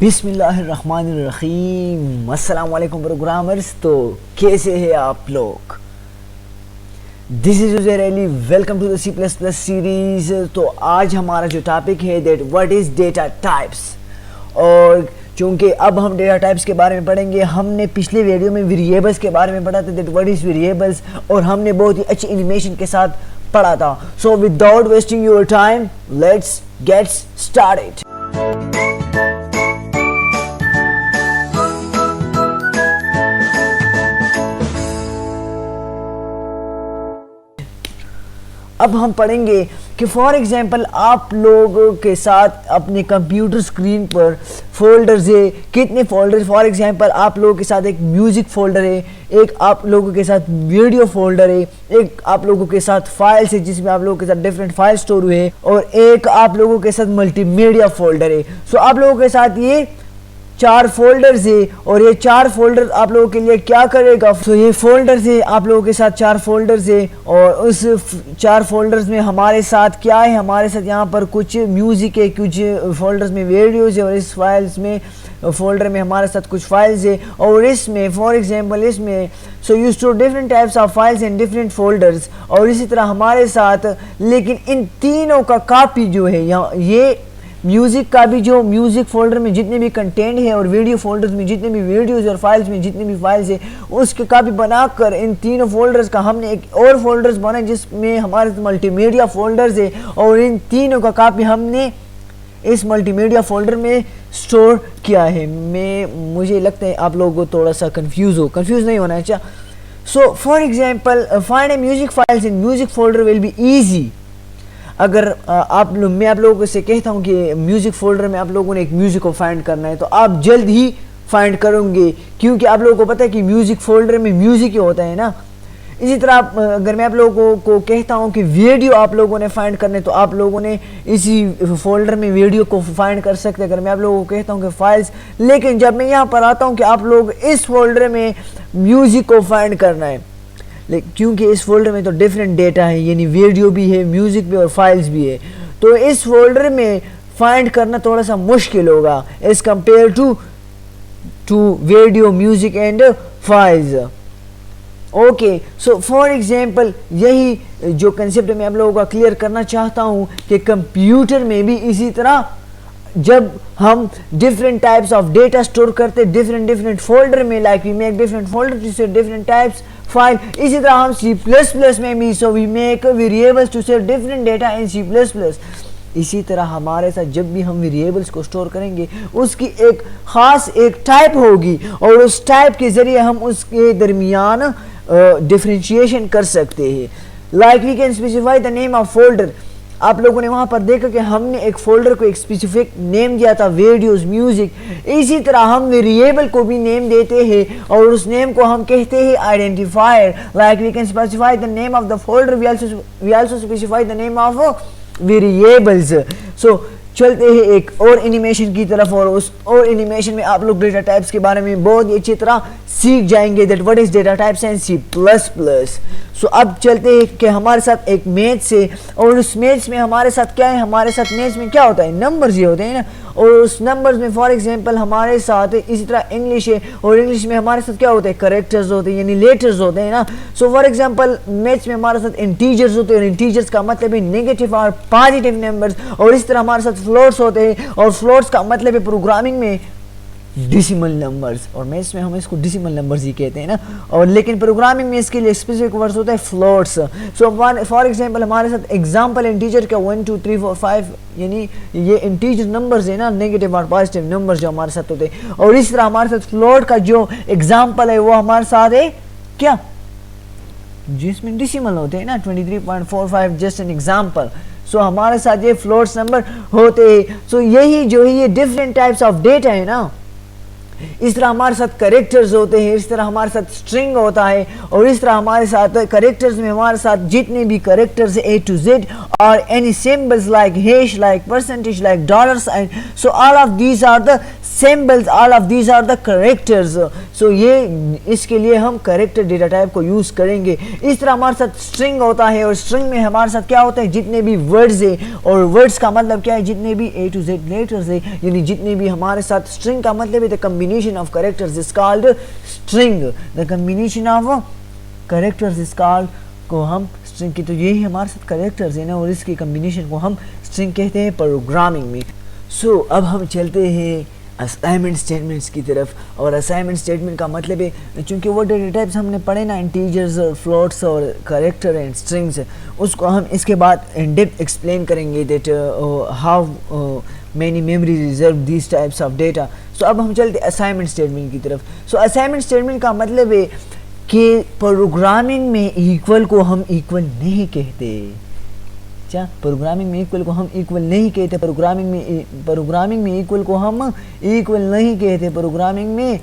بسم اللہ الرحمن الرحیم. السلام علیکم پروگرامرز. تو کیسے ہیں آپ لوگ؟ This is Uzair Ali. Welcome to the C plus plus series. تو آج ہمارا جو ٹاپک ہے that what is data types. اور چونکہ اب ہم ڈیٹا ٹائپس کے بارے میں پڑھیں گے. ہم نے پچھلے ویڈیو میں ویریبلس کے بارے میں پڑھا تھا دیٹ واٹ از ویریبلس, اور ہم نے بہت ہی اچھی انیمیشن کے ساتھ پڑھا تھا. So without wasting your time let's get started. اب ہم پڑھیں گے کہ فار ایگزامپل آپ لوگوں کے ساتھ اپنے کمپیوٹر اسکرین پر فولڈرز ہے. کتنے فولڈر؟ فار ایگزامپل آپ لوگوں کے ساتھ ایک میوزک فولڈر ہے, ایک آپ لوگوں کے ساتھ ویڈیو فولڈر ہے, ایک آپ لوگوں کے ساتھ فائلز ہے جس میں آپ لوگوں کے ساتھ ڈیفرنٹ فائل اسٹور ہوئے ہیں, اور ایک آپ لوگوں کے ساتھ ملٹی میڈیا فولڈر ہے. سو آپ لوگوں کے ساتھ یہ 4 فولڈرز ہے, اور یہ 4 فولڈر آپ لوگوں کے لیے کیا کرے گا. تو یہ فولڈرز ہے, آپ لوگوں کے ساتھ 4 فولڈرز ہے, اور اس 4 فولڈرز میں ہمارے ساتھ کیا ہے؟ ہمارے ساتھ یہاں پر کچھ میوزک ہے, کچھ فولڈرز میں ویڈیوز ہے, اور اس فائلز میں فولڈر میں ہمارے ساتھ کچھ فائلز ہے. اور اس میں فار ایگزامپل اس میں so you store different types of files in different folders. اور اسی طرح ہمارے ساتھ لیکن ان تینوں کا کاپی جو ہے, یہ میوزک کا بھی جو میوزک فولڈر میں جتنے بھی کنٹینٹ ہے, اور ویڈیو فولڈرز میں جتنے بھی ویڈیوز اور فائلز میں جتنے بھی فائلز ہیں, اس کے کاپی بنا کر ان تینوں فولڈرز کا ہم نے ایک اور فولڈرز بنا جس میں ہمارے ملٹی میڈیا فولڈرز ہے, اور ان تینوں کا کاپی ہم نے اس ملٹی میڈیا فولڈر میں سٹور کیا ہے. مجھے لگتا ہے آپ لوگوں کو تھوڑا سا کنفیوز نہیں ہونا ہے. So for example find a music files in music folder will be easy. اگر میں آپ لوگوں سے کہتا ہوں کہ میوزک فولڈر میں آپ لوگوں نے ایک میوزک کو فائنڈ کرنا ہے, تو آپ جلد ہی فائنڈ کریں گے, کیونکہ آپ لوگوں کو پتہ ہے کہ میوزک فولڈر میں میوزک ہی ہوتا ہے نا. اسی طرح اگر میں آپ لوگوں کو کہتا ہوں کہ ویڈیو آپ لوگوں نے فائنڈ کرنا ہے, تو آپ لوگوں نے اسی فولڈر میں ویڈیو کو فائنڈ کر سکتے ہیں. اگر میں آپ لوگوں کو کہتا ہوں کہ فائلز, لیکن جب میں یہاں پر آتا ہوں کہ آپ لوگ اس فولڈر میں میوزک کو فائنڈ کرنا ہے, کیونکہ اس فولڈر میں تو ڈیفرنٹ ڈیٹا ہے, یعنی ویڈیو بھی ہے, میوزک بھی, اور فائلز بھی ہے, تو اس فولڈر میں فائنڈ کرنا تھوڑا سا مشکل ہوگا as compare to video, music and files. Okay, so for example یہی جو کنسیپٹ میں آپ لوگوں کا کلیئر کرنا چاہتا ہوں کہ کمپیوٹر میں بھی اسی طرح جب ہم different types of data store کرتے ڈفرنٹ فولڈر میں, like we make different folder to save different types file, اسی طرح ہم C++ میں بھی so we make variables to save different data in C++. اسی طرح ہمارے ساتھ جب بھی ہم ویریبلس کو اسٹور کریں گے اس کی ایک خاص ایک ٹائپ ہوگی, اور اس ٹائپ کے ذریعے ہم اس کے درمیان ڈفرینشیشن کر سکتے ہیں. Like we can specify the name of folder. آپ لوگوں نے وہاں پر دیکھا کہ ہم نے ایک فولڈر کو ایک اسپیسیفک نیم دیا تھا, ویڈیوز, میوزک. اسی طرح ہم ویریبل کو بھی نیم دیتے ہیں, اور اس نیم کو ہم کہتے ہیں identifier. Like we can specify the name of the folder, we also specify the name of variables. So چلتے ہیں ایک اور انیمیشن کی طرف, اور اس اور انیمیشن میں آپ لوگ ڈیٹا ٹائپس کے بارے میں بہت ہی اچھی طرح سیکھ جائیں گے that what is data types and C++. سو اب چلتے ہیں کہ ہمارے ساتھ ایک میتھس ہے, اور اس میتھس میں ہمارے ساتھ کیا ہے؟ ہمارے ساتھ میتھس میں کیا ہوتا ہے؟ نمبرز ہی ہوتے ہیں نا. اور اس نمبرز میں فار ایگزامپل ہمارے ساتھ اسی طرح انگلش ہے, اور انگلش میں ہمارے ساتھ کیا ہوتے ہیں؟ کریکٹرز ہوتے ہیں, یعنی لیٹرز ہوتے ہیں نا. سو فار ایگزامپل میتھس میں ہمارے ساتھ انٹیجرز ہوتے ہیں, اور انٹیجرز کا مطلب ہے نیگیٹو اور پازیٹیو نمبرز. اور اس طرح ہمارے ساتھ فلوٹس ہوتے ہیں, اور فلوٹس کا مطلب ہے پروگرامنگ میں ڈیسیمل نمبرز, اور میتھس میں ہم اس کو ڈیسیمل نمبرز ہی کہتے ہیں نا. اور لیکن پروگرامنگ میں اس کے لیے اسپیسیفک ورڈز ہوتا ہے فلوٹس. سو فار ایگزامپل ہمارے ساتھ ایگزامپل انٹیجر کا 1 2 3 4 5, یعنی یہ انٹیجر نمبرز ہیں نا, نیگیٹو اور پازیٹیو نمبرز جو ہمارے ساتھ ہوتے ہیں. اور اس طرح ہمارے ساتھ فلوٹ کا جو ایگزامپل ہے وہ ہمارے ساتھ ہے کیا؟ جس میں ڈیسیمل ہوتے ہیں نا, 23.45 جسٹ این ایگزامپل. سو ہمارے ساتھ یہ فلوٹس نمبر ہوتے ہیں. سو یہی جو ہے یہ ڈفرینٹ ٹائپس آف ڈیٹا ہے نا. اس طرح ہمارے ساتھ کریکٹرز ہوتے ہیں, اس طرح ہمارے ساتھ اسٹرنگ ہوتا ہے, اور اس طرح ہمارے ساتھ کریکٹرز میں ہمارے ساتھ جتنے بھی characters A to Z or any symbols like hash, like percentage, like dollar sign, so all of these are the symbols all of these are the characters. so یہ اس کے لیے ہم کریکٹر ڈیٹا ٹائپ کو use کریں گے. اس طرح ہمارے ساتھ اسٹرنگ ہوتا ہے اور اسٹرنگ میں ہمارے ساتھ کیا ہوتا ہے جتنے بھی ورڈز ہیں اور ورڈز کا مطلب کیا ہے جتنے بھی A to Z لیٹرز ہیں یعنی جتنے بھی ہمارے ساتھ اسٹرنگ کا مطلب ہے the combination of characters is called string. the combination of characters is called کو ہم اسٹرنگ کی تو یہی ہمارے ساتھ کریکٹرز ہیں نا اور اس کی کمبینیشن کو ہم اسٹرنگ کہتے ہیں پروگرامنگ میں. سو اب ہم چلتے ہیں اسائنمنٹ اسٹیٹمنٹس کی طرف. اور اسائنمنٹ اسٹیٹمنٹ کا مطلب ہے چونکہ وہ ڈیٹا ٹائپس ہم نے پڑھے نا انٹیجرز اور فلوٹس اور کریکٹر اینڈ اسٹرنگس اس کو ہم اس کے بعد ان ڈیپتھ ایکسپلین کریں گے that how many memory reserve these types of data. So اب ہم چلتے ہیں اسائنمنٹ اسٹیٹمنٹ کی طرف. سو اسائنمنٹ اسٹیٹمنٹ کا مطلب ہے کہ پروگرامنگ میں ایکول کو ہم ایکول نہیں کہتے. اچھا پروگرامنگ میں ایکول کو ہم ایکول نہیں کہتے. پروگرامنگ میں ایکول کو ہم ایکول نہیں کہتے. پروگرامنگ میں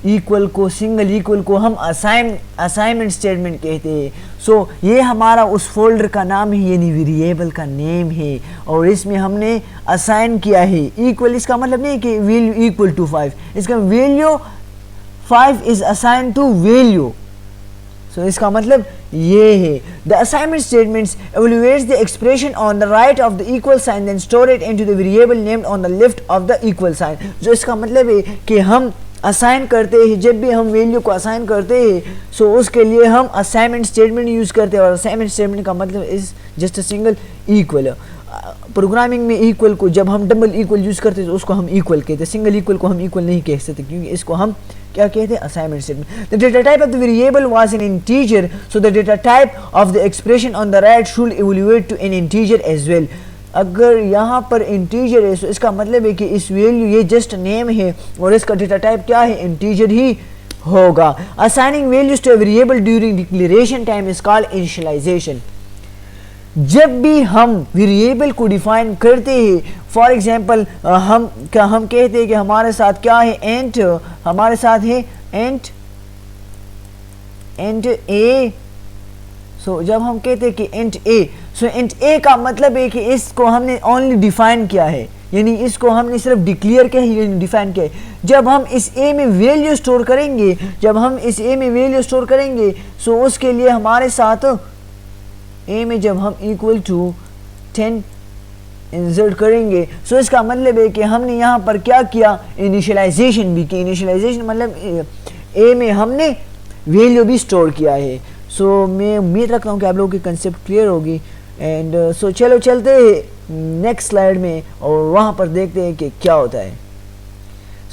ایکول کو سنگل ایکول کو ہم اسائنمنٹ اسٹیٹمنٹ کہتے ہیں. سو یہ ہمارا اس فولڈر کا نام ہے یعنی ویریبل کا نیم ہے اور اس میں ہم نے اسائن کیا ہے ایکول. اس کا مطلب نہیں کہ ویلیو ایکول ٹو 5. اس کا value 5 is assigned to value. So اس کا مطلب یہ ہے. The assignment statements evaluates the expression on the right of the equal sign then store it into the variable named on the left of the equal sign. جو اس کا مطلب ہے کہ ہم اسائن کرتے ہیں جب بھی ہم ویلیو کو اسائن کرتے ہیں سو اس کے لیے ہم اسائنمنٹ اسٹیٹمنٹ یوز کرتے ہیں اور اسائنمنٹ اسٹیٹمنٹ کا مطلب is just a single equal. Programming میں ایکول کو جب ہم ڈبل ایکول یوز کرتے ہیں تو اس کو ہم ایکول کہتے ہیں. سنگل ایکول کو ہم ایکول نہیں کہہ سکتے کیونکہ اس کو ہم کیا کہتے ہیں assignment statement. The data type of the variable was an integer, so the data type of the expression on the right should evaluate to an integer as well. اگر یہاں پر انٹیجر ہے تو اس کا مطلب ہے کہ اس ویلیو یہ جسٹ نیم ہے اور اس کا ڈیٹا ٹائپ کیا ہے انٹیجر ہی ہوگا. Assigning values to a variable during declaration time is called initialization. جب بھی ہم ویریبل کو ڈیفائن کرتے ہیں فار ایگزامپل ہم کہتے ہیں کہ ہمارے ساتھ کیا ہے انٹ ہمارے ساتھ ہے انٹ اے. سو جب ہم کہتے ہیں کہ انٹ اے سو انٹ اے کا مطلب ہے کہ اس کو ہم نے اونلی ڈیفائن کیا ہے یعنی اس کو ہم نے صرف ڈکلیئر کیا ہے یعنی ڈیفائن کیا ہے. جب ہم اس اے میں ویلیو سٹور کریں گے سو اس کے لیے ہمارے ساتھ اے میں جب ہم ایکول ٹو 10 انسرٹ کریں گے سو اس کا مطلب ہے کہ ہم نے یہاں پر کیا کیا انیشلائزیشن بھی کی. انیشلائزیشن مطلب اے میں ہم نے ویلیو بھی سٹور کیا ہے. سو میں امید رکھتا ہوں کہ آپ لوگوں کی کنسیپٹ کلیئر ہوگی. اینڈ سو چلو چلتے ہیں نیکسٹ سلائیڈ میں اور وہاں پر دیکھتے ہیں کہ کیا ہوتا ہے.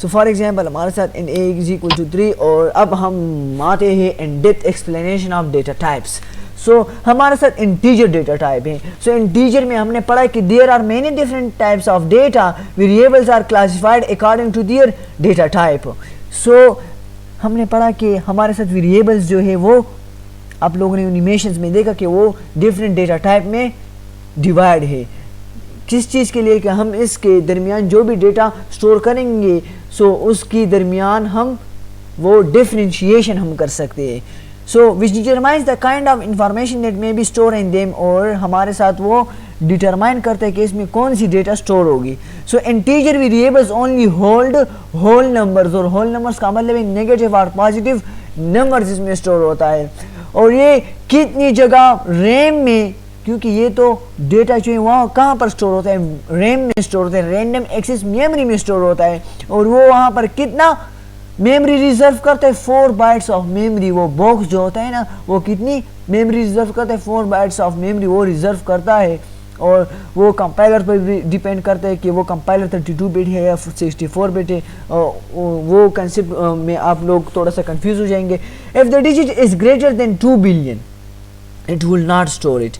سو فار ایگزامپل ہمارے ساتھ ان اے از ایکول ٹو 3 اور اب ہم آتے ہیں in depth explanation of data types. So ہمارے ساتھ انٹیجر ڈیٹا ٹائپ ہیں. سو انٹیجر میں ہم نے پڑھا کہ there are many different types of data variables are classified according to their data type. So ہم نے پڑھا کہ ہمارے ساتھ ویریبلز جو ہے وہ آپ لوگوں نے انیمیشنز میں دیکھا کہ وہ ڈفرینٹ ڈیٹا ٹائپ میں ڈیوائڈ ہے. کس چیز کے لیے کہ ہم اس کے درمیان جو بھی ڈیٹا سٹور کریں گے سو اس کی درمیان ہم وہ ڈفرینشیشن ہم کر سکتے ہیں. So which determines the kind of information that may be stored in them اور ہمارے ساتھ وہ ڈیٹرمائن کرتا ہے کہ اس میں کون سی ڈیٹا سٹور ہوگی. So integer variables only hold whole numbers اور whole numbers کا مطلب ہے نیگیٹو اور پازیٹیو نمبرز اس میں سٹور ہوتا ہے. اور یہ کتنی جگہ ریم میں کیونکہ یہ تو ڈیٹا جو ہے وہاں کہاں پر سٹور ہوتا ہے ریم میں سٹور ہوتا ہے رینڈم ایکسس میموری میں سٹور ہوتا ہے اور وہ وہاں پر کتنا میموری ریزرو کرتا ہے 4 بائٹس آف میموری. وہ باکس جو ہوتا ہے نا وہ کتنی میموری ریزرو کرتا ہے 4 بائٹس آف میموری وہ ریزرو کرتا ہے. اور وہ کمپائلر پر بھی ڈیپینڈ کرتا ہے کہ وہ کمپائلر 32 بٹ ہے یا 64 بٹ ہے. وہ کنسیپٹ میں آپ لوگ تھوڑا سا کنفیوز ہو جائیں گے. If the digit is greater than 2 billion it will not store it.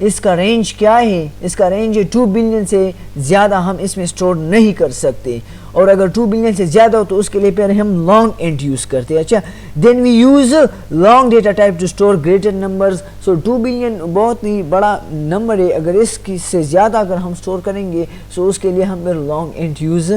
اس کا رینج کیا ہے اس کا رینج ہے 2 بلین سے زیادہ ہم اس میں سٹور نہیں کر سکتے اور اگر 2 بلین سے زیادہ ہو تو اس کے لیے پھر ہم لانگ انٹ یوز کرتے ہیں. اچھا then we use long data type to store greater numbers. So 2 billion بہت ہی بڑا نمبر ہے اگر اس کی سے زیادہ اگر ہم سٹور کریں گے سو اس کے لیے ہم پھر لانگ انٹ یوز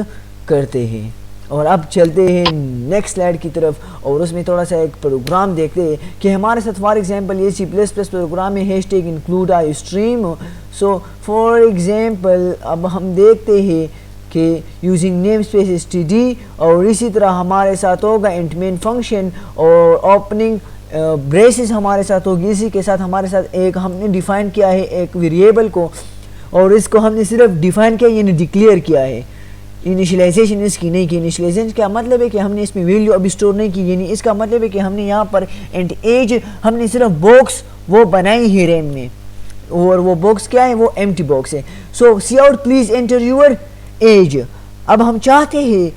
کرتے ہیں. اور اب چلتے ہیں نیکسٹ سلائیڈ کی طرف اور اس میں تھوڑا سا ایک پروگرام دیکھتے ہیں کہ ہمارے ساتھ فار ایگزامپل یہ C++ پروگرام ہے #include iStream. So for example اب ہم دیکھتے ہیں کہ using namespace S T D, اور اسی طرح ہمارے ساتھ ہوگا انٹ مین فنکشن اور اوپننگ بریسز ہمارے ساتھ ہوگی. اسی کے ساتھ ہمارے ساتھ ایک ہم نے ڈیفائن کیا ہے ایک ویریبل کو، اور اس کو ہم نے صرف ڈیفائن کیا یعنی ڈکلیئر کیا ہے، انیشلائزیشن اس کی نہیں کی. انیشلائزیشن کا مطلب ہے کہ ہم نے اس میں ویلیو ابھی اسٹور نہیں کی، یعنی اس کا مطلب ہے کہ ہم نے یہاں پر انٹ ایج ہم نے صرف باکس وہ بنائی ہے ریم میں، اور وہ باکس کیا ہے، وہ ایمٹی باکس ہے. So cout please enter your age. اب ہم چاہتے ہیں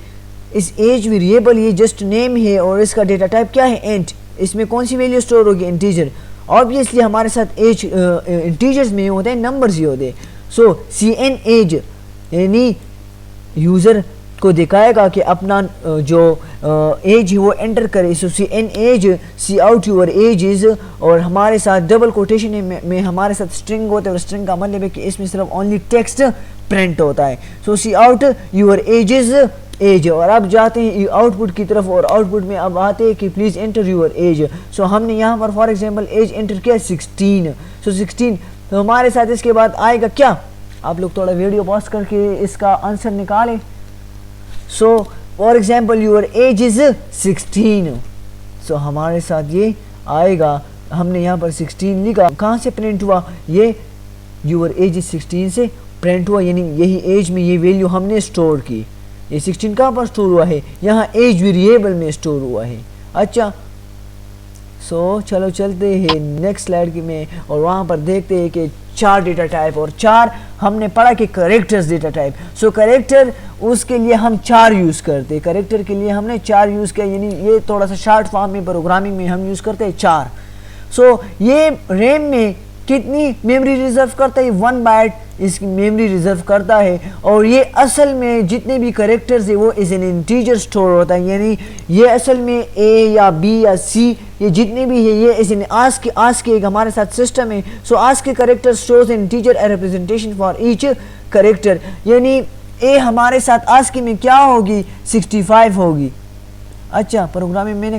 اس ایج ویریبل یہ جسٹ نیم ہے اور اس کا ڈیٹا ٹائپ کیا ہے انٹ، اس میں کون سی ویلیو اسٹور ہوگی انٹیجر. آبویسلی ہمارے ساتھ ایج انٹیجرز میں ہوتے ہیں، نمبرز ہی ہوتے ہیں. سو سی این ایج یعنی یوزر کو دکھائے گا کہ اپنا جو ایج ہے وہ انٹر کرے. So cin age cout your ages, اور ہمارے ساتھ ڈبل کوٹیشن میں ہمارے ساتھ اسٹرنگ ہوتا ہے، اور اسٹرنگ کا مطلب ہے کہ اس میں صرف اونلی ٹیکسٹ پرنٹ ہوتا ہے. So cout your edges age, اور اب جاتے ہیں آؤٹ پٹ کی طرف، اور آؤٹ پٹ میں اب آتے ہیں کہ پلیز انٹر یور ایج. سو ہم نے یہاں پر فار ایگزامپل ایج انٹر کیا 16. سو 16 تو ہمارے ساتھ اس کے بعد آئے گا کیا، آپ لوگ تھوڑا ویڈیو پاس کر کے اس کا آنسر نکالیں. سو فار ایگزامپل یور ایج از 16. سو ہمارے ساتھ یہ آئے گا، ہم نے یہاں پر 16 لکھا، کہاں سے پرنٹ ہوا، یہ یور ایج از 16 سے پرنٹ ہوا، یعنی یہی ایج میں یہ ویلیو ہم نے اسٹور کی. یہ 16 کہاں پر اسٹور ہوا ہے، یہاں ایج ویریبل میں اسٹور ہوا ہے. اچھا سو چلو چلتے ہیں نیکسٹ سلائڈ میں، اور وہاں پر دیکھتے ہیں کہ 4 ڈیٹا ٹائپ، اور 4 ہم نے پڑھا کہ کریکٹرز ڈیٹا ٹائپ. سو کریکٹر اس کے لیے ہم 4 یوز کرتے، کریکٹر کے لیے ہم نے 4 یوز کیا، یعنی یہ تھوڑا سا شارٹ فارم میں پروگرامنگ میں ہم یوز کرتے ہیں 4. سو یہ ریم میں کتنی میموری ریزرو کرتا ہے، 1 بائٹ اس کی میموری ریزرو کرتا ہے. اور یہ اصل میں جتنے بھی کریکٹرز ہیں وہ از این انٹیجر اسٹور ہوتا ہے، یعنی یہ اصل میں اے یا بی یا سی یہ جتنے بھی ہے یہ از این آسک ایک ہمارے ساتھ سسٹم ہے. So ASCII character stores integer representation for each character, یعنی اے ہمارے ساتھ آسک میں کیا ہوگی 65 ہوگی. اچھا پروگرام میں نے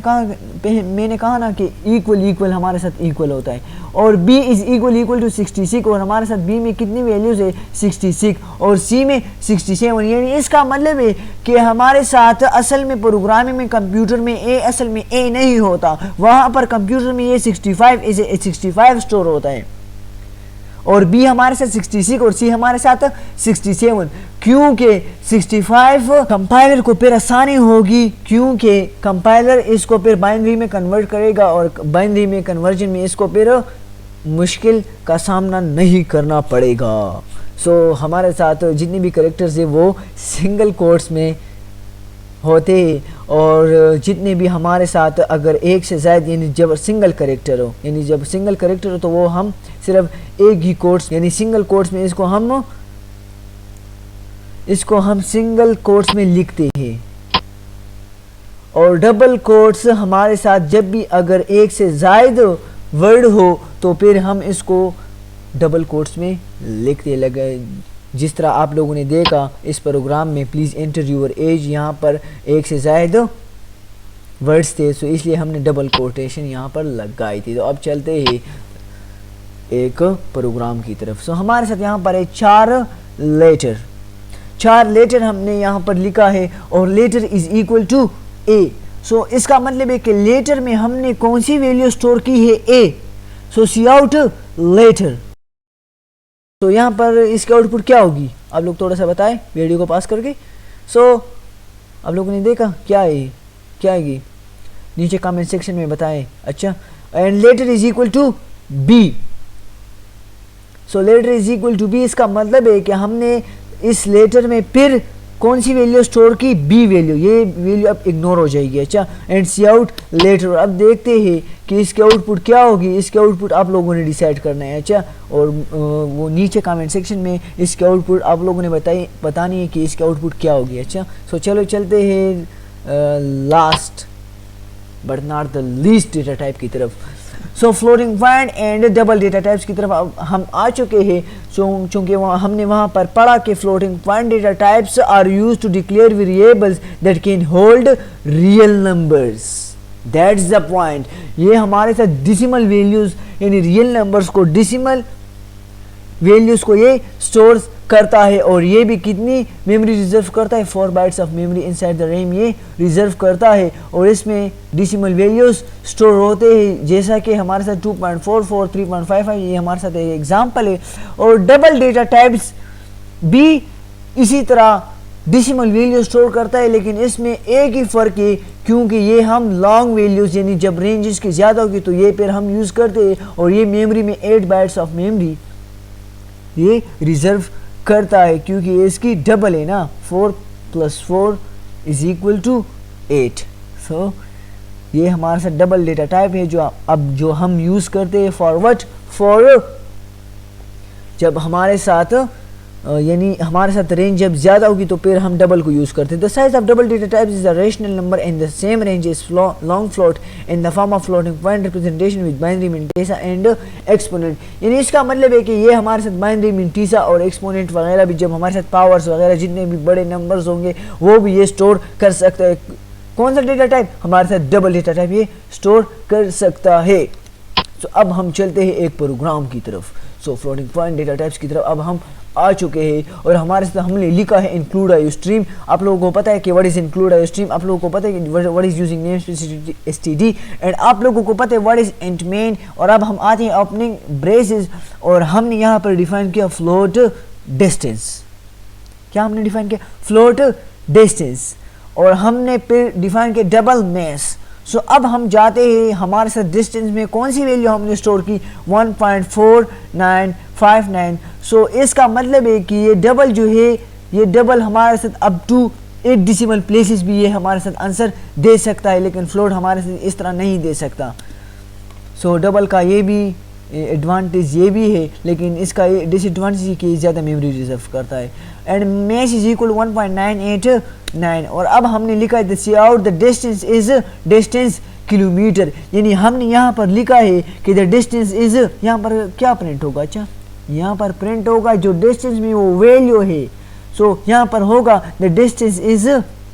کہا نا کہ ایکول ہمارے ساتھ ایکول ہوتا ہے، اور بی از ایکول ٹو 66، اور ہمارے ساتھ بی میں کتنی ویلیوز ہے 66 اور سی میں 67. یعنی اس کا مطلب ہے کہ ہمارے ساتھ اصل میں پروگرامنگ میں کمپیوٹر میں اے اصل میں اے نہیں ہوتا، وہاں پر کمپیوٹر میں یہ 65 اسٹور ہوتا ہے، اور بی ہمارے ساتھ 66 اور سی ہمارے ساتھ 67. کیونکہ 65 کمپائلر کو پھر آسانی ہوگی، کیونکہ کمپائلر اس کو پھر بائنری میں کنورٹ کرے گا، اور بائنری میں کنورژن میں اس کو پھر مشکل کا سامنا نہیں کرنا پڑے گا. سو ہمارے ساتھ جتنی بھی کریکٹرز ہیں وہ سنگل کوٹس میں ہوتے ہیں، اور جتنے بھی ہمارے ساتھ اگر ایک سے زائد یعنی جب سنگل کریکٹر ہو، یعنی جب سنگل کریکٹر ہو تو وہ ہم صرف ایک ہی کوٹس یعنی سنگل کوٹس میں اس کو ہم سنگل کوٹس میں لکھتے ہیں. اور ڈبل کوٹس ہمارے ساتھ جب بھی اگر ایک سے زائد ورڈ ہو تو پھر ہم اس کو ڈبل کوٹس میں لکھتے لگے، جس طرح آپ لوگوں نے دیکھا اس پروگرام میں پلیز انٹر یور ایج، یہاں پر ایک سے زائد ورڈز تھے، سو اس لیے ہم نے ڈبل کوٹیشن یہاں پر لگائی تھی. تو اب چلتے ہیں ایک پروگرام کی طرف. سو ہمارے ساتھ یہاں پر ہے 4 لیٹر ہم نے یہاں پر لکھا ہے، اور لیٹر از ایکول ٹو اے. سو اس کا مطلب ہے کہ لیٹر میں ہم نے کون سی ویلیو اسٹور کی ہے اے. سو سی آؤٹ لیٹر. تو یہاں پر اس کی آؤٹ پٹ کیا ہوگی، آپ لوگ تھوڑا سا بتائیں ویڈیو کو پاس کر کے. سو آپ لوگوں نے دیکھا کیا ہے، کیا آئے گی نیچے کامنٹ سیکشن میں بتائیں. اچھا and letter is equal to B. So letter is equal to B اس کا مطلب ہے کہ ہم نے اس لیٹر میں پھر کون سی ویلیو اسٹور کی، بی ویلیو، یہ ویلیو اب اگنور ہو جائے گی. اچھا اینڈ سی آؤٹ لیٹر. اب دیکھتے ہیں کہ اس کی آؤٹ پٹ کیا ہوگی، اس کی آؤٹ پٹ آپ لوگوں نے ڈیسائیڈ کرنا ہے. اچھا اور وہ نیچے کامنٹ سیکشن میں اس کی آؤٹ پٹ آپ لوگوں نے بتانی ہے کہ اس کی آؤٹ پٹ کیا ہوگی. اچھا سو چلو چلتے ہیں last but not the least data type کی طرف. So floating point and double data types کی طرف ہم آ چکے ہیں. چونکہ ہم نے وہاں پر پڑھا کہ floating point data types are use to declare variables that can hold real numbers. That's the point. یہ ہمارے ساتھ ڈیسیمل ویلیوز یعنی ریئل نمبرز کو ڈیسیمل ویلیوز کو یہ اسٹورز کرتا ہے, اور یہ بھی کتنی میموری ریزرو کرتا ہے, 4 bytes of memory inside the RAM یہ ریزرو کرتا ہے, اور اس میں ڈیسیمل ویلیوز سٹور ہوتے ہیں, جیسا کہ ہمارے ساتھ 2.44 3.55 یہ ہمارے ساتھ ایک ایگزامپل ہے. اور ڈبل ڈیٹا ٹائپس بھی اسی طرح ڈیسیمل ویلیو سٹور کرتا ہے, لیکن اس میں ایک ہی فرق ہے, کیونکہ یہ ہم لانگ ویلیوز یعنی جب رینج اس کی زیادہ ہوگی تو یہ پھر ہم یوز کرتے ہیں, اور یہ میموری میں 8 بائٹس آف میموری یہ ریزرو کرتا ہے, کیونکہ یہ اس کی ڈبل ہے نا, 4 + 4 = 8. سو یہ ہمارے ساتھ ڈبل ڈیٹا ٹائپ ہے جو ہم یوز کرتے ہیں فار جب ہمارے ساتھ یعنی ہمارے ساتھ رینج جب زیادہ ہوگی تو پھر ہم ڈبل کو یوز کرتے ہیں. The size of double data types is a rational number and the same range is long float in the form of floating point representation with binary mintesa and exponent. یعنی اس کا مطلب ہے کہ یہ ہمارے ساتھ binary mintesa اور exponent وغیرہ بھی جب ہمارے ساتھ پاورز وغیرہ جتنے بھی بڑے نمبرز ہوں گے وہ بھی یہ سٹور کر سکتا ہے. کون سا ڈیٹا ٹائپ؟ ہمارے ساتھ ڈبل ڈیٹا ٹائپ یہ سٹور کر سکتا ہے. سو اب ہم چلتے ہیں ایک پروگرام کی طرف. So floating point data types کی طرف اب ہم آ چکے ہیں, اور ہمارے ساتھ ہم نے لکھا ہے انکلوڈ آئی اسٹریم. آپ لوگوں کو پتہ ہے کہ what is include I stream, آپ لوگوں کو پتہ ہے کہ what is using name specific S T D, and آپ لوگوں کو پتہ ہے واٹ از انٹ مین. اور اب ہم آتے ہیں اوپننگ بریسز, اور ہم نے یہاں پر ڈیفائن کیا فلوٹ ڈسٹینس. کیا ہم نے ڈیفائن کیا؟ Float distance. اور ہم نے پھر ڈیفائن کیا ڈبل میس. سو اب ہم جاتے ہیں ہمارے ساتھ ڈسٹینس میں کون سی ویلیو ہم نے اسٹور کی 1.4959. سو اس کا مطلب ہے کہ یہ ڈبل جو ہے یہ ڈبل ہمارے ساتھ اب ٹو 8 ڈیسیمل پلیسز بھی یہ ہمارے ساتھ آنسر دے سکتا ہے, لیکن فلوٹ ہمارے ساتھ اس طرح نہیں دے سکتا. سو ڈبل کا یہ بھی ایڈوانٹیج یہ بھی ہے, لیکن اس کا یہ ڈس ایڈوانٹیج ہے کہ زیادہ میموری ریزرو کرتا ہے. And mesh is equal 1.989. اور اب ہم نے لکھا ہے cout the distance is distance kilometer. یعنی ہم نے یہاں پر لکھا ہے کہ دا ڈسٹینس از, یہاں پر کیا پرنٹ ہوگا؟ اچھا یہاں پر پرنٹ ہوگا جو ڈسٹینس میں وہ ویلیو ہے. سو یہاں پر ہوگا دا ڈسٹینس از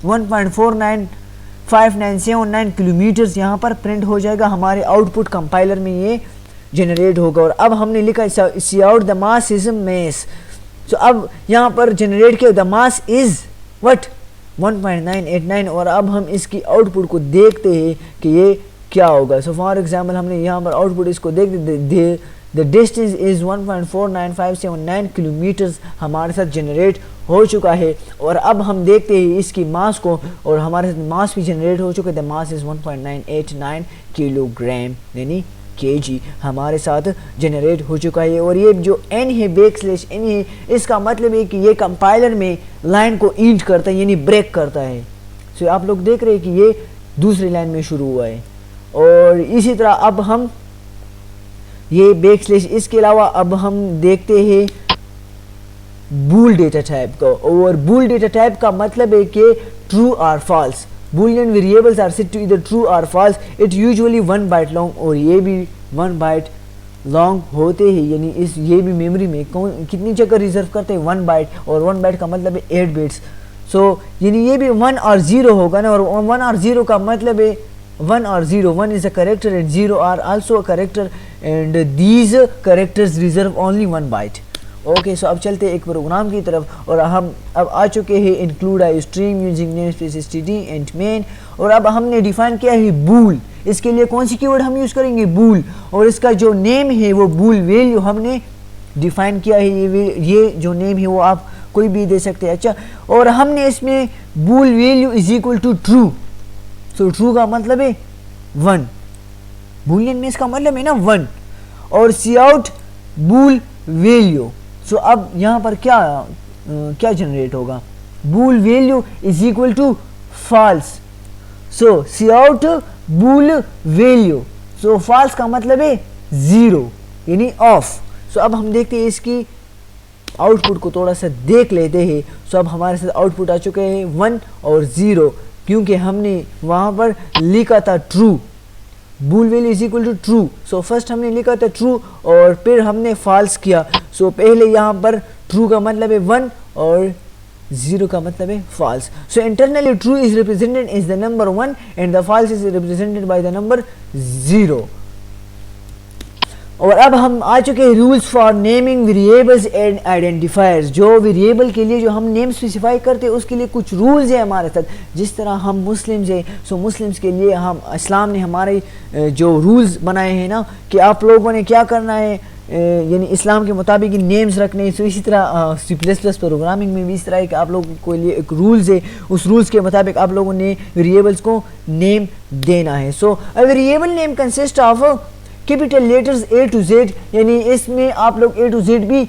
1.495979 کلومیٹرز, یہاں پر پرنٹ ہو جائے گا. ہمارے آؤٹ پٹ کمپائلر میں یہ جنریٹ ہوگا. اور اب ہم نے لکھا C out the mass is mass. سو اب یہاں پر جنریٹ کیا دا ماس از وٹ 1.989. اور اب ہم اس کی آؤٹ پٹ کو دیکھتے ہیں کہ یہ کیا ہوگا. سو فار ایگزامپل ہم نے یہاں پر آؤٹ پٹ اس کو دیکھ دا ڈسٹینس از 1.49579 کلومیٹرز ہمارے ساتھ جنریٹ ہو چکا ہے. اور اب ہم دیکھتے ہیں اس کی ماس کو, اور ہمارے ساتھ ماس بھی جنریٹ ہو چکا ہے. دا ماس از 1.989 کلو گرام یعنی کے جی ہمارے ساتھ جنریٹ ہو چکا ہے. اور یہ جو n ہے \n ہے, اس کا مطلب ہے کہ یہ کمپائلر میں لائن کو اینٹ کرتا ہے یعنی بریک کرتا ہے. سو آپ لوگ دیکھ رہے ہیں کہ یہ دوسری لائن میں شروع ہوا ہے. اور اسی طرح اب ہم یہ \, اس کے علاوہ اب ہم دیکھتے ہیں بول ڈیٹا ٹائپ کا. اور بول ڈیٹا ٹائپ کا مطلب ہے کہ ٹرو اور false. Boolean variables are set to either true or false. It usually 1 byte long, اور یہ بھی 1 byte long ہوتے ہیں. یعنی یہ بھی میموری میں کتنی جگہ ریزرو کرتے ہیں 1 byte, اور 1 byte کا مطلب ہے 8 bits. سو یعنی یہ بھی 1 اور 0 ہوگا نا, اور 1 اور 0 کا مطلب ہے 1 اور 0, 1 is a character and 0 are also a character, and these characters reserve only 1 byte. Okay, سو اب چلتے ایک پروگرام کی طرف, اور ہم اب آ چکے ہیں include iostream using namespace S T D and main. اور اب ہم نے ڈیفائن کیا ہے بول. اس کے لیے کون سی کی ورڈ ہم یوز کریں گے؟ بول. اور اس کا جو نیم ہے وہ بول ویلیو ہم نے ڈیفائن کیا ہے. یہ جو نیم ہے وہ آپ کوئی بھی دے سکتے ہیں. اچھا, اور ہم نے اس میں bool value is equal to true. So true کا مطلب ہے 1, بولین میں اس کا مطلب ہے نا 1. اور سی آؤٹ بول ویلیو. سو اب یہاں پر کیا جنریٹ ہوگا؟ Bool value is equal to false. So cout bool value. So false کا مطلب ہے 0 یعنی آف. سو اب ہم دیکھتے ہیں اس کی آؤٹ پٹ کو تھوڑا سا دیکھ لیتے ہیں. سو اب ہمارے ساتھ آؤٹ پٹ آ چکے ہیں 1 اور 0, کیونکہ ہم نے وہاں پر لکھا تھا true. Bool value is equal to true. So first ہم نے لکھا تھا ٹرو, اور پھر ہم نے فالس کیا. سو پہلے یہاں پر ٹرو کا مطلب ہے 1 اور 0 کا مطلب ہے false. So internally true is represented as the number 1 and the false is represented by the number 0. اور اب ہم آ چکے ہیں rules for naming variables and identifiers. جو ویریبل کے لیے جو ہم نیم اسپیسیفائی کرتے ہیں اس کے لیے کچھ رولز ہیں ہمارے ساتھ. جس طرح ہم مسلمز ہیں، سو مسلمز کے لیے ہم اسلام نے ہمارے جو رولز بنائے ہیں نا کہ آپ لوگوں نے کیا کرنا ہے، یعنی اسلام کے مطابق نیمز رکھنے ہیں. سو اسی طرح سی پلس پلس پروگرامنگ میں بھی اس طرح ہے کہ آپ لوگوں کے لیے ایک رولز ہے، اس رولز کے مطابق آپ لوگوں نے ویریبلز کو نیم دینا ہے. So variable name consist of capital letters A to Z, یعنی اس میں آپ لوگ اے ٹو زیڈ بھی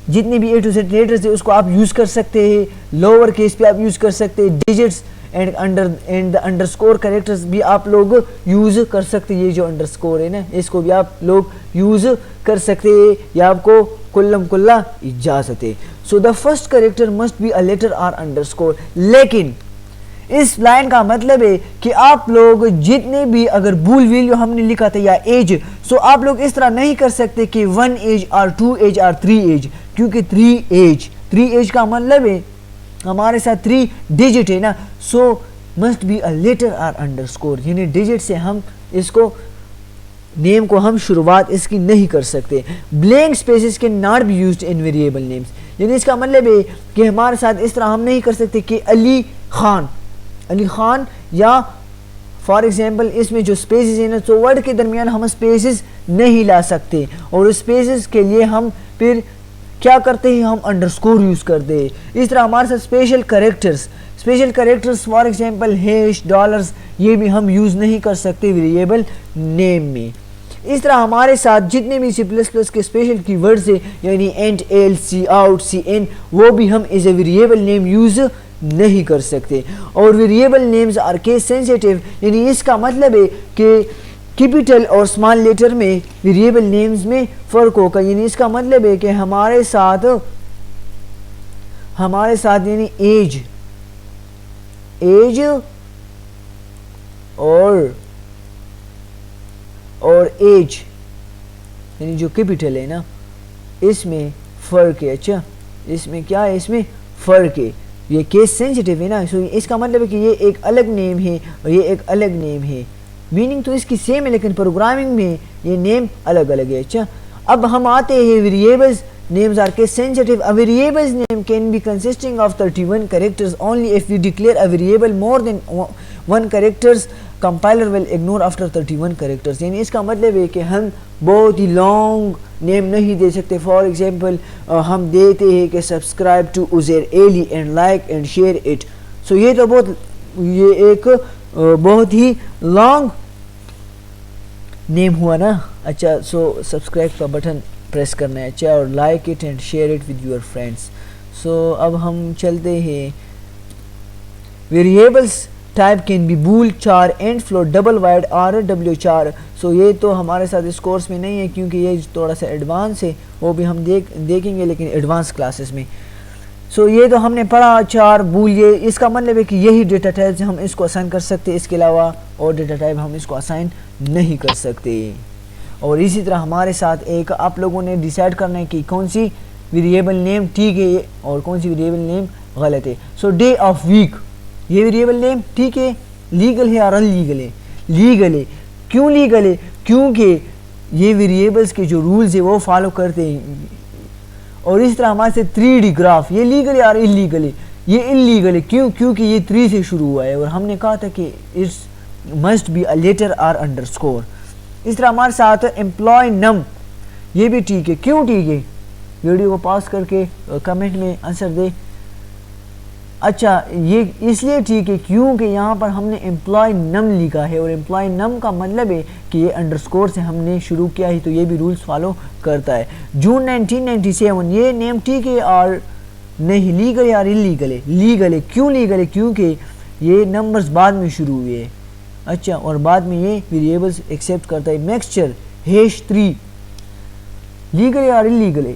جتنے بھی اے ٹو زیڈ لیٹرز ہیں اس کو آپ یوز کر سکتے ہیں. لوور کیس پہ آپ یوز کر سکتے ہیں، ڈیجٹس اینڈ انڈرسکور کریکٹرز بھی آپ لوگ یوز کر سکتے ہیں. یہ جو انڈرسکور ہے نا اس کو بھی آپ لوگ یوز کر سکتے ہیں، یا آپ کو کلم کلا اجازت ہے. So the first character must be a letter اور انڈرسکور. لیکن اس لائن کا مطلب ہے کہ آپ لوگ جتنے بھی اگر بول ویلیو ہم نے لکھا تھا یا ایج، سو آپ لوگ اس طرح نہیں کر سکتے کہ 1 ایج اور 2 ایج اور 3 ایج، کیونکہ 3 ایج کا مطلب ہے ہمارے ساتھ 3 ڈیجٹ ہے نا. سو مسٹ بی اے لیٹر اور انڈرسکور، یعنی ڈیجٹ سے ہم اس کو نیم کو ہم شروعات اس کی نہیں کر سکتے. Blank spaces can not be used in variable names, یعنی اس کا مطلب ہے کہ ہمارے ساتھ اس طرح ہم نہیں کر سکتے کہ علی خان یا فار ایگزامپل اس میں جو اسپیسز ہیں نا تو ورڈ کے درمیان ہم اسپیسز نہیں لا سکتے، اور اسپیسز کے لیے ہم پھر کیا کرتے ہیں، ہم انڈرسکور یوز کرتے ہیں. اس طرح ہمارے ساتھ special characters for example hash, dollars, یہ بھی ہم یوز نہیں کر سکتے ویریبل نیم میں. اس طرح ہمارے ساتھ جتنے بھی سی پلس پلس کے اسپیشل کی ورڈز ہیں، یعنی اینٹ، ایل، سی آؤٹ، سی ان، وہ بھی ہم as a variable name use نہیں کر سکتے. اور variable names are case sensitive, یعنی اس کا مطلب ہے کہ کیپیٹل اور اسمال لیٹر میں ویریبل نیمز میں فرق ہوگا. یعنی اس کا مطلب ہے کہ ہمارے ساتھ یعنی ایج اور ایج یعنی جو کیپیٹل ہے نا اس میں فرق ہے. اچھا اس میں کیا ہے، اس میں فرق ہے، یہ کیس سینسیٹیو ہے نا. سو اس کا مطلب ہے کہ یہ ایک الگ نیم ہے اور یہ ایک الگ نیم ہے. میننگ تو اس کی سیم ہے لیکن پروگرامنگ میں یہ نیم الگ الگ ہے. اچھا اب ہم آتے ہیں variables names are case sensitive. A variable's name can be consisting of 31 characters only. If we declare a variable more than 1 characters, compiler will ignore after 31 characters. یعنی اس کا مطلب ہے کہ ہم بہت ہی لانگ نیم نہیں دے سکتے. فار ایگزامپل ہم دیتے ہیں کہ سبسکرائب ٹو عزیر ایلی and like and share it. So یہ ایک بہت ہی لانگ نیم ہوا نا. اچھا سو سبسکرائب کا بٹن پریس کرنا ہے، اچھا، اور like it and share it with your friends. So اب ہم چلتے ہیں. ویریبلس ٹائپ کین بی بول، چار، اینڈ، فلوٹ، ڈبل وائڈ اور ڈبلیو چار. سو یہ تو ہمارے ساتھ اس کورس میں نہیں ہے کیونکہ یہ تھوڑا سا ایڈوانس ہے، وہ بھی ہم دیکھیں گے لیکن ایڈوانس کلاسز میں. سو یہ تو ہم نے پڑھا چار بول. یہ اس کا مطلب ہے کہ یہی ڈیٹا ٹائپ ہم اس کو اسائن کر سکتے، اس کے علاوہ اور ڈیٹا ٹائپ ہم اس کو اسائن نہیں کر سکتے. اور اسی طرح ہمارے ساتھ ایک آپ لوگوں نے ڈیسائیڈ کرنا ہے کہ کون سی ویریبل نیم ٹھیک ہے اور کون سی ویریبل نیم غلط ہے. سو ڈے آف ویک، یہ ویریبل نیم ٹھیک ہے، لیگل ہے اور ان لیگل ہے. لیگل ہے، کیوں لیگل ہے؟ کیونکہ یہ ویریبلس کے جو رولز ہیں وہ فالو کرتے ہیں. اور اس طرح ہمارے سے 3D گراف، یہ لیگل ہے اور ان لیگل ہے. یہ ان لیگل ہے کیونکہ یہ 3 سے شروع ہوا ہے اور ہم نے کہا تھا کہ it's must be a letter اور انڈرسکور. اس طرح ہمارے ساتھ امپلائی نم، یہ بھی ٹھیک ہے. کیوں ٹھیک ہے؟ ویڈیو کو پاس کر کے کمنٹ میں آنسر دے. اچھا یہ اس لیے ٹھیک ہے کیونکہ یہاں پر ہم نے امپلائی نم لکھا ہے اور امپلائی نم کا مطلب ہے کہ یہ انڈرسکور سے ہم نے شروع کیا ہے تو یہ بھی رولز فالو کرتا ہے. جون 1997، یہ نیم ٹھیک ہے اور نہیں لیگل ہے اور ان لیگل ہے. لیگل ہے، کیوں لیگل ہے؟ کیونکہ یہ نمبرز بعد میں شروع ہوئے ہیں. اچھا اور بعد میں یہ ویریبلز ایکسیپٹ کرتا ہے. میکسچر ہیش 3 لیگل ہے اور ان لیگل ہے.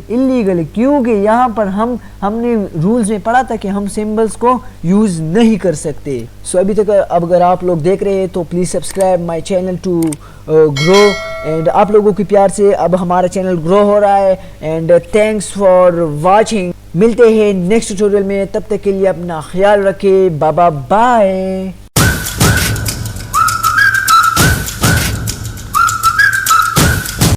ان لیگل ہے کیونکہ یہاں پر ہم نے رولز میں پڑھا تھا کہ ہم سمبلز کو یوز نہیں کر سکتے. سو ابھی تک اب اگر آپ لوگ دیکھ رہے ہیں تو please subscribe my channel to grow. And آپ لوگوں کے پیار سے اب ہمارا چینل گرو ہو رہا ہے. And thanks for watching. ملتے ہیں نیکسٹ ٹیوٹوریل میں، تب تک کے لیے اپنا خیال رکھیں. بابا بائے.